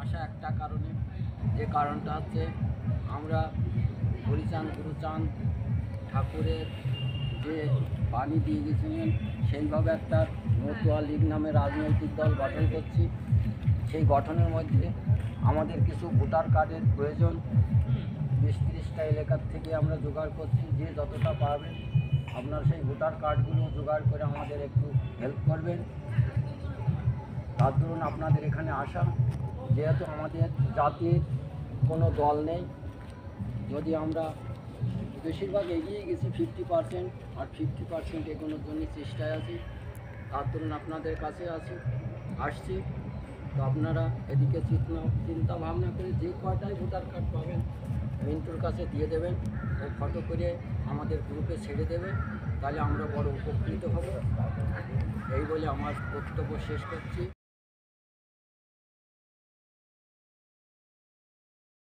আসা একটা কারণে, যে কারণটা হচ্ছে আমরা হরিচাঁদ গুরুচাঁদ ঠাকুরের যে বাণী দিয়ে গেছিলেন সেইভাবে একটা মতুয়া লীগ নামে রাজনৈতিক দল গঠন করছি। সেই গঠনের মধ্যে আমাদের কিছু ভোটার কার্ডের প্রয়োজন। 20-30টা এলাকার থেকে আমরা জোগাড় করছি। যে যতটা পারবেন আপনার সেই ভোটার কার্ডগুলো জোগাড় করে আমাদের একটু হেল্প করবেন। তার ধরুন আপনাদের এখানে আসা, যেহেতু আমাদের জাতির কোনো দল নেই, যদি আমরা বেশিরভাগ এগিয়ে গেছি 50%, আর 50% এগোনোর জন্য চেষ্টায় আছি। তার ধরুন আপনাদের কাছে আসছি। তো আপনারা এদিকে চিন্তা ভাবনা করে যে কয়টাই ভোটার কার্ড পাবেন মিন্টুর কাছে দিয়ে দেবেন, ও ফটো করে আমাদের গ্রুপে ছেড়ে দেবে, তাহলে আমরা বড় উপকৃত হব। এই বলে আমার বক্তব্য শেষ করছি।